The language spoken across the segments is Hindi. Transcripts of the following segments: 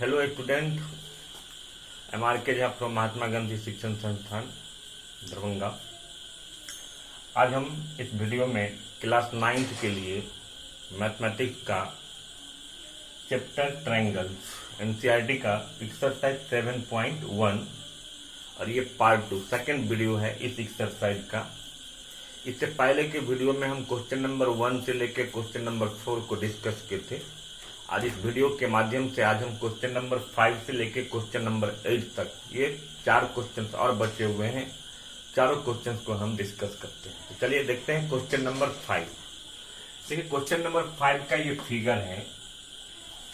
हेलो स्टूडेंट, एम आर के झा फ्रॉम महात्मा गांधी शिक्षण संस्थान दरभंगा। आज हम इस वीडियो में क्लास 9th के लिए मैथमेटिक्स का चैप्टर ट्रायंगल्स एनसीईआरटी का एक्सरसाइज 7.1 और ये पार्ट 2 सेकेंड वीडियो है इस एक्सरसाइज का। इससे पहले के वीडियो में हम क्वेश्चन नंबर 1 से लेकर क्वेश्चन नंबर 4 को डिस्कस किए थे। आज इस वीडियो के माध्यम से आज हम क्वेश्चन नंबर 5 से लेकर क्वेश्चन नंबर 8 तक ये 4 क्वेश्चंस और बचे हुए हैं। चारों क्वेश्चंस को हम डिस्कस करते हैं। तो चलिए देखते हैं क्वेश्चन नंबर 5। देखिए क्वेश्चन नंबर 5 का ये फिगर है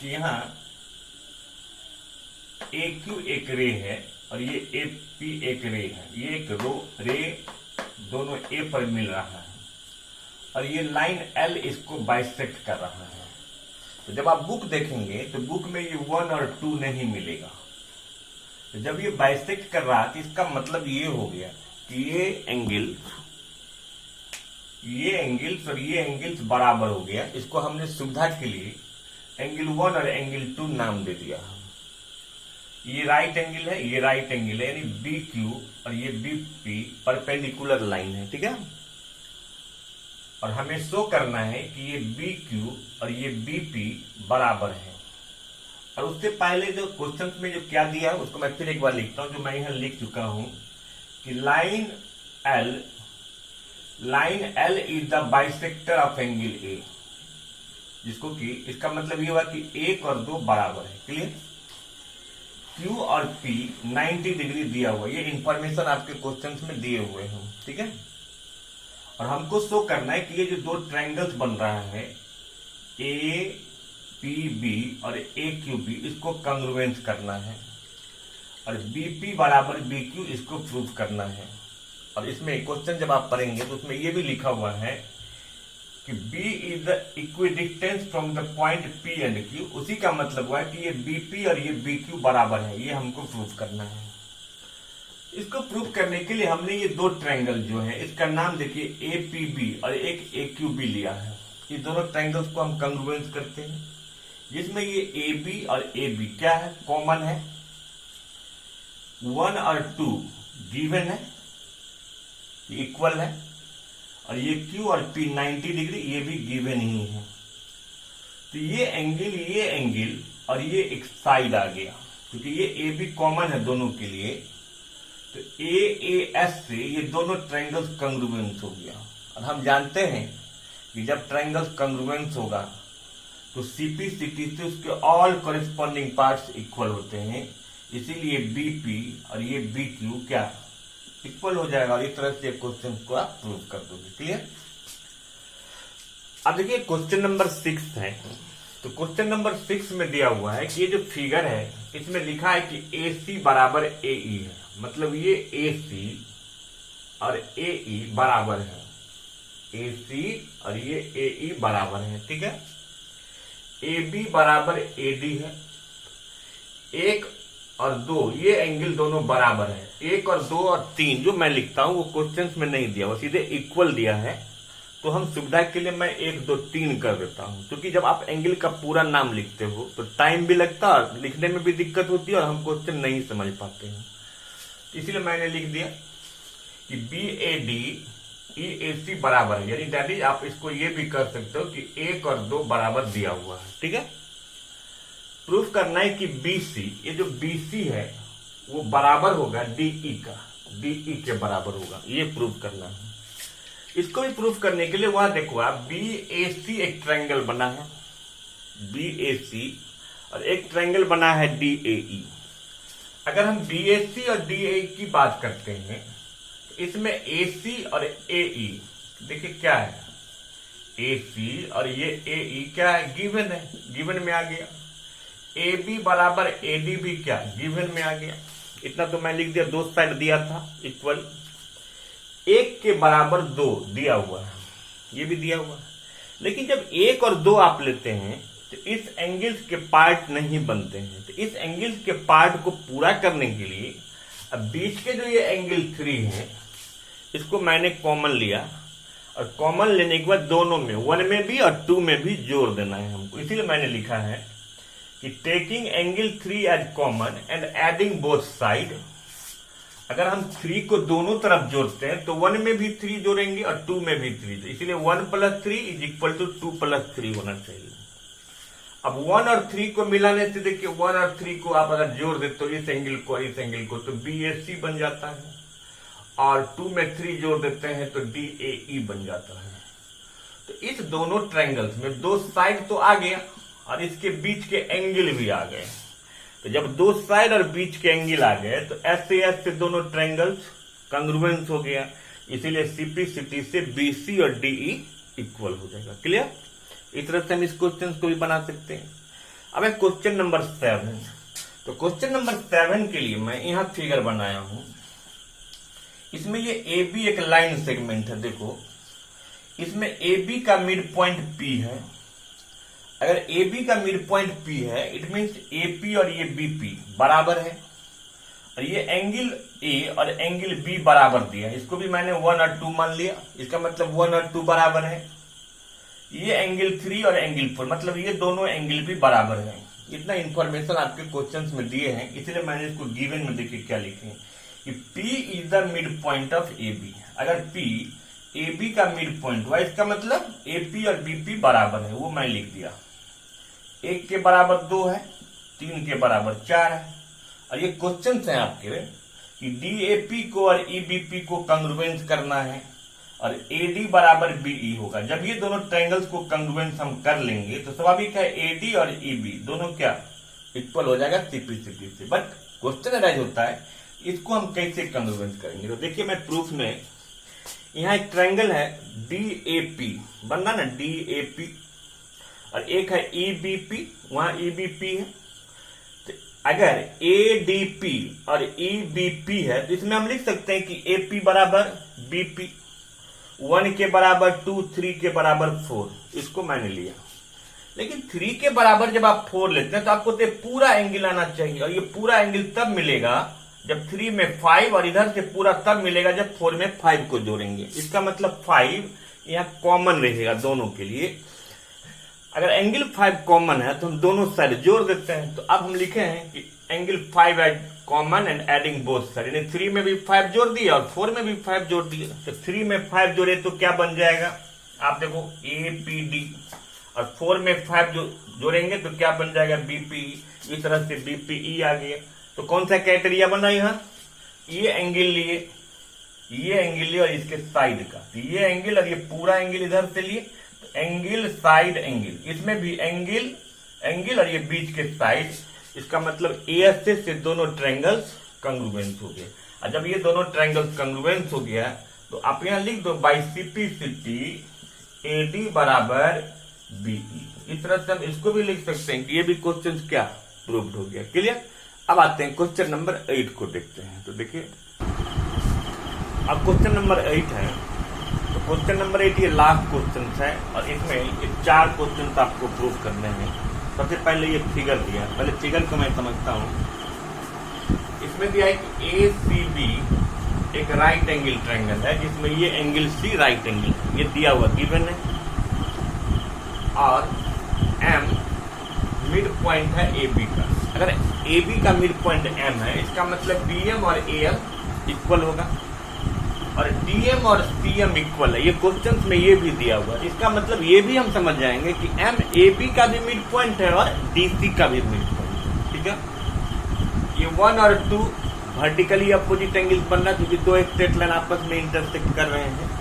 कि यहाँ AQ एक रे है और ये AP एक रे है। ये एक रे दोनों A पर मिल रहा है और ये लाइन L इसको बाइसेक्ट कर रहा है। तो जब आप बुक देखेंगे तो बुक में ये 1 और 2 नहीं मिलेगा। तो जब ये बाइसेक्ट कर रहा है तो इसका मतलब ये हो गया कि ये एंगल्स और ये एंगल्स बराबर हो गया। इसको हमने सुविधा के लिए एंगल 1 और एंगल 2 नाम दे दिया। ये राइट एंगल है, ये राइट एंगल है, यानी BQ और ये BP परपेंडिकुलर लाइन है, ठीक है। और हमें शो करना है कि ये BQ और ये BP बराबर है। और उससे पहले जो क्वेश्चन में जो क्या दिया है उसको मैं फिर एक बार लिखता हूं, जो मैं यहां लिख चुका हूं कि line L is the bisector of angle A, जिसको कि इसका मतलब ये हुआ कि 1 और 2 बराबर है। क्लियर। Q और P 90 डिग्री दिया हुआ, ये इंफॉर्मेशन आपके क्वेश्चन में दिए हुए हैं, ठीक है। और हमको शो करना है कि ये जो दो ट्रायंगल्स बन रहा है APB और AQB, इसको कंग्रुएंस करना है और BP बराबर BQ इसको प्रूव करना है। और इसमें क्वेश्चन जब आप पढ़ेंगे तो उसमें ये भी लिखा हुआ है कि B is the equidistance from the point P and Q। उसी का मतलब हुआ कि ये BP और ये BQ बराबर है, ये हमको प्रूव करना है। इसको प्रूव करने के लिए हमने ये दो ट्रायंगल जो है इसका नाम देखिए APB और एक AQB लिया है। ये दोनों ट्रायंगल्स को हम कंग्रुएंस करते हैं, जिसमें ये AB और AB क्या है, कॉमन है। 1 और 2 गिवन है, इक्वल है। और ये Q और P 90 डिग्री ये भी गिवन ही है। तो ये एंगल और ये एक साइड आ गया, क्योंकि ये AB कॉमन है दोनों के लिए। तो AAS से ये दोनों ट्रायंगल्स कंग्रुएंस हो गया। और हम जानते हैं कि जब ट्रायंगल्स कंग्रुएंस होगा तो CP से उसके ऑल कॉरेस्पॉन्डिंग पार्ट्स इक्वल होते हैं, इसीलिए BP और ये BQ क्या इक्वल हो जाएगा। और इस तरह से क्वेश्चन को आप प्रूव कर दोगे। क्लियर। अब देखिए क्वेश्चन नंबर 6 है। तो क्वेश्चन नंबर 6 में दिया हुआ है कि ये जो फिगर है इसमें लिखा है कि AC बराबर AE है। मतलब ये AC और AE बराबर है, AC और ये AE बराबर है, ठीक है। AB बराबर AD है। 1 और 2 ये एंगल दोनों बराबर है। 1 और 2 और 3 जो मैं लिखता हूं वो क्वेश्चंस में नहीं दिया, वो सीधे इक्वल दिया है। तो हम सुविधा के लिए मैं 1 2 3 कर देता हूं, क्योंकि जब आप एंगल का पूरा नाम लिखते हो तो टाइम भी लगता है और लिखने में भी दिक्कत होती है और हम क्वेश्चन नहीं समझ पाते हैं। इसलिए मैंने लिख दिया कि BAD EAC बराबर है, यानी डैडी आप इसको ये भी कर सकते हो कि 1 और 2 बराबर दिया हुआ है, ठीक है। प्रूफ करना है कि BC, ये जो BC है वो बराबर होगा DE का, DE के बराबर होगा, ये प्रूफ करना है। इसको भी प्रूफ करने के लिए वहां देखो आप BAC एक ट्रायंगल बना है, BAC और एक ट्रायंगल बना है DAE। अगर हम BAC और DAE की बात करते हैं तो इसमें AC और AE देखिए क्या है, AC और ये AE क्या है, गिवन है, गिवन में आ गया। AB बराबर AD भी क्या गिवन में आ गया। इतना तो मैं लिख दिया, दो साइड दिया था इक्वल। 1 के बराबर 2 दिया हुआ है, ये भी दिया हुआ है। लेकिन जब 1 और 2 आप लेते हैं तो इस एंगल्स के पार्ट नहीं बनते हैं। तो इस एंगल्स के पार्ट को पूरा करने के लिए अब बीच के जो ये एंगल 3 है इसको मैंने कॉमन लिया, और कॉमन लेने के बाद दोनों में 1 में भी और 2 में भी जोड़ देना है हमको। इसीलिए मैंने लिखा है कि कि taking angle 3 as common and adding both side, अगर हम 3 को दोनों तरफ जोड़ते हैं तो 1 में भी 3 जोड़ेंगे और 2 में भी 3, तो इसलिए 1 + 3 = 2 + 3 होना चाहिए। अब 1 और 3 को मिलाने से देखिए 1 और 3 को आप अगर जोड़ देते हो इस एंगल को इस एंगल को तो BAC बन जाता है, और 2 में 3 जोड़ देते हैं तो DAE बन जाता है। तो इस दोनों ट्रायंगल्स में दो साइड तो आ गया और इसके बीच के एंगल भी आ गए। तो जब दो साइड और बीच के एंगल आ गए तो ऐसे ऐसे दोनों ट्रायंगल्स कांग्रुएंस हो गया, इसीलिए CPCT से BC और DE इक्वल हो जाएगा। क्लियर? इस तरह से हम इस क्वेश्चन को भी बना सकते हैं। अब है क्वेश्चन नंबर 7। तो क्वेश्चन नंबर 7 के लिए मैं यहां फिगर बनाया हूं। इसमें ये AB एक लाइन सेगमेंट है। देखो इसमें AB का मिड पॉइंट P है। अगर AB का मिड पॉइंट P है इट मीन्स AP और ये BP बराबर है, और ये एंगल A और एंगल B बराबर दिया है। इसको भी मैंने 1 और 2 मान लिया, इसका मतलब 1 और 2 बराबर है। ये एंगल 3 और एंगल 4 मतलब ये दोनों एंगल भी बराबर है। इतना इंफॉर्मेशन आपके क्वेश्चंस में दिए हैं, इसलिए मैंने इसको गिवन में देखिए क्या लिखे कि P is the mid point of AB। अगर P AB का मिड पॉइंट हुआ इसका मतलब AP और BP बराबर है, वो मैं लिख दिया। 1 के बराबर 2 है, 3 के बराबर 4 है। और ये क्वेश्चन है आपके कि DAP को और EBP को कंग्रुएंस करना है और AD बराबर BE होगा। जब ये दोनों ट्रायंगल्स को कंग्रुएंस हम कर लेंगे तो स्वाभाविक है AD और EB दोनों क्या इक्वल हो जाएगा CPCT से। बट क्वेश्चन अराइज होता है इसको हम कैसे कंग्रुएंस करेंगे। तो देखिए मैं प्रूफ में यहाँ एक ट्रायंगल है DAP बनना ना, DAP, और एक है EBP, वहां EBP है। तो अगर ADP और EBP है तो इसमें हम लिख सकते हैं कि AP बराबर BP, 1 के बराबर 2, 3 के बराबर 4, इसको मैंने लिया। लेकिन 3 के बराबर जब आप 4 लेते हैं तो आपको तो पूरा एंगल आना चाहिए, और ये पूरा एंगल तब मिलेगा जब 3 में 5 और इधर से पूरा तब मिलेगा जब 4 में 5 को जोड़ेंगे। इसका मतलब 5 यहाँ कॉमन रहेगा दोनों के लिए। अगर एंगल 5 कॉमन है तो हम दोनों साइड जोड़ देते हैं। तो अब हम लिखे हैं कि angle 5 as common and adding both side, यानी 3 में भी 5 जोड़ दिया और 4 में भी 5 जोड़ दिया। तो 3 में 5 जोड़े तो क्या बन जाएगा, आप देखो APD, और 4 में 5 जोड़ेंगे तो क्या बन जाएगा BPE। इस तरह से BPE आ गया। तो कौन सा क्राइटेरिया बना यहाँ, ये एंगल लिए, ये एंगल लिए और इसके साइड का, तो ये एंगल और ये पूरा एंगल इधर से लिए, तो एंगल साइड एंगल, इसमें भी एंगल और ये बीच के साइड, इसका मतलब AS से दोनों ट्रायंगल्स कंग्रुएंस हो गए। और जब ये दोनों ट्रायंगल्स कंग्रुएंस हो गया तो आप यहाँ लिख दो बाई CPCT AD बराबर BE। इस तरह से हम इसको भी लिख सकते हैं कि ये भी क्वेश्चन क्या प्रूव्ड हो गया। क्लियर? अब आते हैं क्वेश्चन नंबर 8 को देखते हैं। तो देखिए अब क्वेश्चन नंबर 8 है। तो क्वेश्चन नंबर 8 ये लास्ट क्वेश्चन है और इसमें ये 4 क्वेश्चन आपको प्रूव करने हैं। सबसे पहले ये फिगर दिया, पहले फिगर को मैं समझता हूं। इसमें दिया है कि ACB एक राइट एंगल ट्रायंगल है जिसमें ये एंगल C राइट एंगल ये दिया हुआ गिवन है, और M मिड पॉइंट है AB का। अगर AB का मिड पॉइंट M है इसका मतलब BM और AM इक्वल होगा, और DM और CM इक्वल है। ये क्वेश्चंस में ये भी दिया हुआ है, इसका मतलब ये भी हम समझ जाएंगे कि MAB का भी मिड पॉइंट है और DC का भी मिड पॉइंट है। ठीक है, ये 1 और 2 वर्टिकली अपोजिट एंगल्स बन रहा है क्योंकि दो स्ट्रेट लाइन आपस में इंटरसेक्ट कर रहे हैं।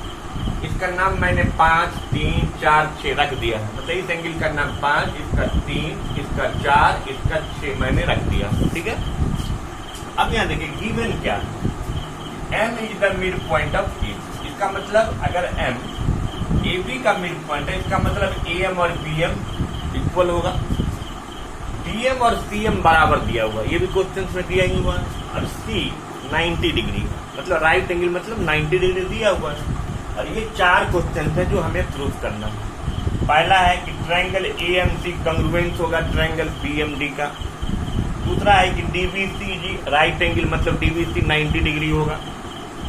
इसका नाम मैंने 5, 3, 4, 6 रख दिया है। मतलब इस एंगल का नाम 5, इसका 3, इसका 4, इसका 6 मैंने रख दिया। ठीक है, अब यहाँ देखिए गिवन क्या है, M is the mid point of A। इसका मतलब अगर M AB का मिड पॉइंट है इसका मतलब AM और BM इक्वल होगा। DM और CM बराबर दिया हुआ, ये भी क्वेश्चन में दिया ही हुआ है। और C 90 डिग्री मतलब राइट एंगल मतलब 90 डिग्री दिया हुआ है। और ये 4 क्वेश्चन है जो हमें प्रूव करना है। पहला है कि ट्रायंगल AMC कंग्रुएंस होगा ट्रायंगल BMD का। दूसरा है कि DBCG राइट एंगल मतलब DBC 90 डिग्री होगा।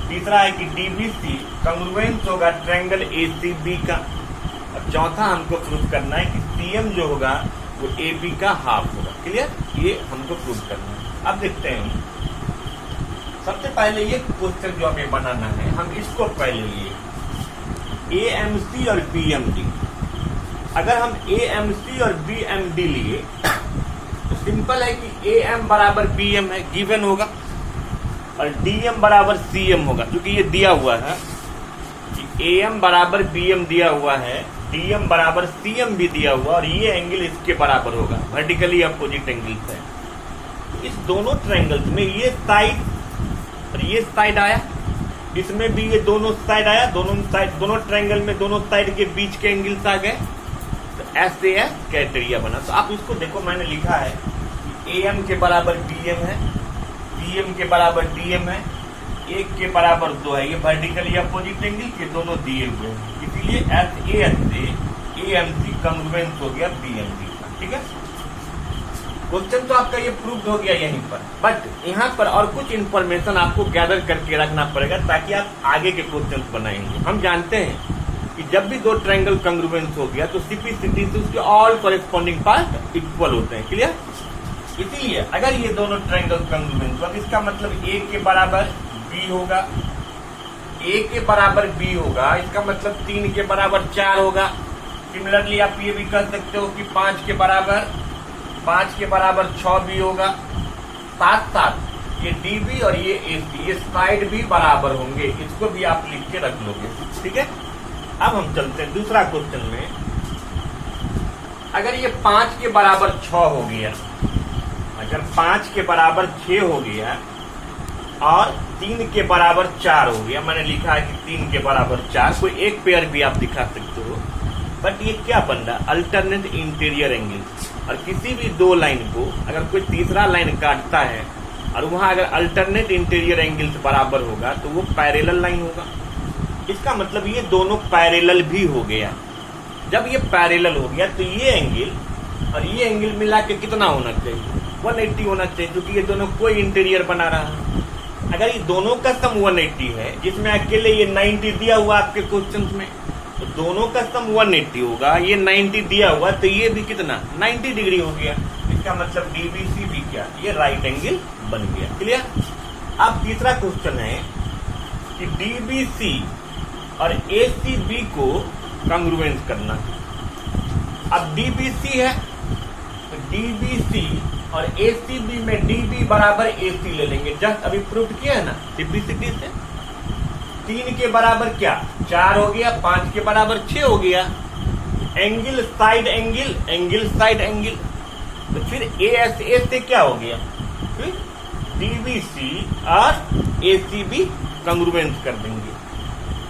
तीसरा है कि DBC कंग्रुएंस होगा ट्रायंगल ACB का। और चौथा हमको प्रूव करना है कि CM जो होगा वो AB का हाफ होगा। क्लियर, ये हमको प्रूव करना है। अब देखते हैं, सबसे पहले ये क्वेश्चन जो हमें बनाना है, हम इसको पहले लिए एएमसी और बीएमडी। अगर हम एएमसी और बीएमडी लिए तो सिंपल है कि एएम बराबर बीएम है, गिवन होगा, और डीएम बराबर सीएम होगा, क्योंकि ये दिया हुआ है कि एएम बराबर बीएम दिया हुआ है, डीएम बराबर सीएम भी दिया हुआ, और ये एंगल इसके बराबर होगा, वर्टिकली अपोजिट एंगल्स है। इस दोनों ट्रायंगल्स में ये साइड और ये साइड आया, इसमें भी ये दोनों साइड आया, दोनों ट्रायंगल में दोनों साइड के बीच के एंगल्स आ गए, तो ऐसे क्राइटेरिया बना। तो आप इसको देखो, मैंने लिखा है कि एएम के बराबर बीएम है, बीएम के बराबर डीएम है, 1 के बराबर 2 है, ये वर्टिकली अपोजिट एंगल के दोनों दिए हुए हैं, इसलिए एस से एएमसी कंग्रुएंस हो गया बीएमडी का। ठीक है, क्वेश्चन तो आपका ये प्रूव हो गया यहीं पर, बट यहाँ पर और कुछ इन्फॉर्मेशन आपको गैदर करके रखना पड़ेगा ताकि आप आगे के क्वेश्चन बनाएंगे। हम जानते हैं कि जब भी दो ट्रायंगल कंग्रुएंस हो गया तो सिंप्लिसिटी से उसके ऑल कॉरेस्पॉन्डिंग पार्ट इक्वल होते हैं। क्लियर, इसीलिए अगर ये दोनों ट्रायंगल कंग्रुएंस हो, इसका मतलब ए के बराबर बी होगा, ए के बराबर बी होगा, इसका मतलब 3 के बराबर 4 होगा। सिमिलरली आप ये भी कर सकते हो कि 5 के बराबर 6 भी होगा। साथ साथ ये डीबी और ये एसी, ये साइड भी बराबर होंगे, इसको भी आप लिख के रख लोगे। ठीक है, अब हम चलते हैं दूसरा क्वेश्चन में। अगर ये 5 के बराबर 6 हो गया, अगर 5 के बराबर 6 हो गया और 3 के बराबर 4 हो गया, मैंने लिखा है कि 3 के बराबर 4, कोई एक पेयर भी आप दिखा सकते हो, बट ये क्या बन रहा है, अल्टरनेट इंटीरियर एंगल। और किसी भी दो लाइन को अगर कोई तीसरा लाइन काटता है और वहां अगर अल्टरनेट इंटीरियर एंगल्स बराबर होगा तो वो पैरेलल लाइन होगा। इसका मतलब ये दोनों पैरेलल भी हो गया। जब ये पैरेलल हो गया तो ये एंगल और ये एंगल मिला के कितना होना चाहिए, 180 होना चाहिए, क्योंकि ये दोनों कोई इंटीरियर बना रहा है। अगर ये दोनों का सम 180 है, जिसमें अकेले ये 90 दिया हुआ आपके क्वेश्चन में, तो दोनों का सम 180 होगा, ये 90 दिया हुआ, तो ये भी कितना 90 डिग्री हो गया। इसका मतलब डीबीसी भी क्या, ये राइट एंगल बन गया। क्लियर। अब तीसरा क्वेश्चन है कि डीबीसी और एसीबी को कंग्रुएंस करना। अब डीबीसी है तो डीबीसी और एसीबी में डीबी बराबर एसी ले लेंगे, जस्ट अभी प्रूव किया है ना सिंप्लिसिटी से। 3 के बराबर क्या 4 हो गया, 5 के बराबर 6 हो गया। Angle side angle, angle side angle, तो फिर ए से क्या हो गया, डीबीसी और एसीबी कंग्रुएंस कर देंगे।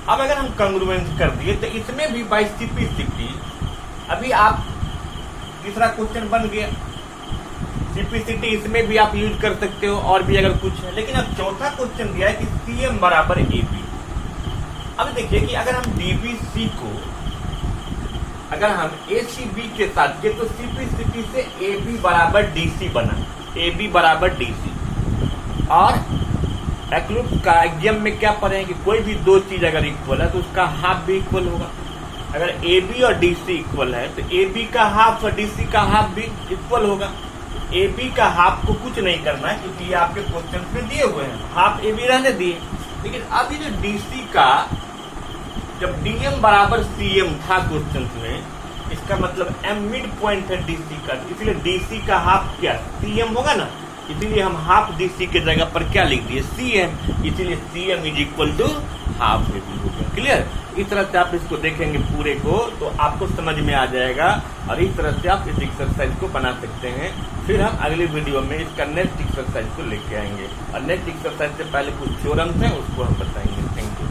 अब अगर हम कंग्रुएंस कर दिए तो इसमें भी बाय सिंप्लिसिटी अभी आप तीसरा क्वेश्चन बन गया। सिंप्लिसिटी इसमें भी आप यूज कर सकते हो और भी अगर कुछ है, लेकिन अब चौथा क्वेश्चन दिया है कि सीएम बराबर एबी। अब देखिए कि अगर हम डीबीसी को अगर हम एसीबी के साथ के तो सिंप्लिसिटी से एबी बराबर डीसी बना, एबी बराबर डीसी। और एक्लुप्स का एग्जाम में क्या पढ़े कि कोई भी दो चीज अगर इक्वल है तो उसका हाफ भी इक्वल होगा। अगर AB और DC इक्वल है तो AB का हाफ और DC का हाफ भी इक्वल होगा। AB का हाफ को कुछ नहीं करना है क्योंकि ये आपके क्वेश्चन में दिए हुए हैं, हाफ AB रहने दिए। लेकिन अब ये जो DC का जब DM बराबर CM था क्वेश्चन में, इसका मतलब M मिड पॉइंट है DC का, इसलिए DC का हाफ क्या CM होगा ना, इसीलिए हम हाफ DC के जगह पर क्या लिख दिए CM, इसीलिए CM is equal to half AB हो गया। क्लियर। इस तरह से आप इसको देखेंगे पूरे को तो आपको समझ में आ जाएगा और इस तरह से आप इस एक्सरसाइज को बना सकते हैं। फिर हम अगले वीडियो में इसका नेक्स्ट एक्सरसाइज को लेके आएंगे और नेक्स्ट एक्सरसाइज से पहले कुछ थ्योरम्स हैं उसको हम बताएंगे। Thank you.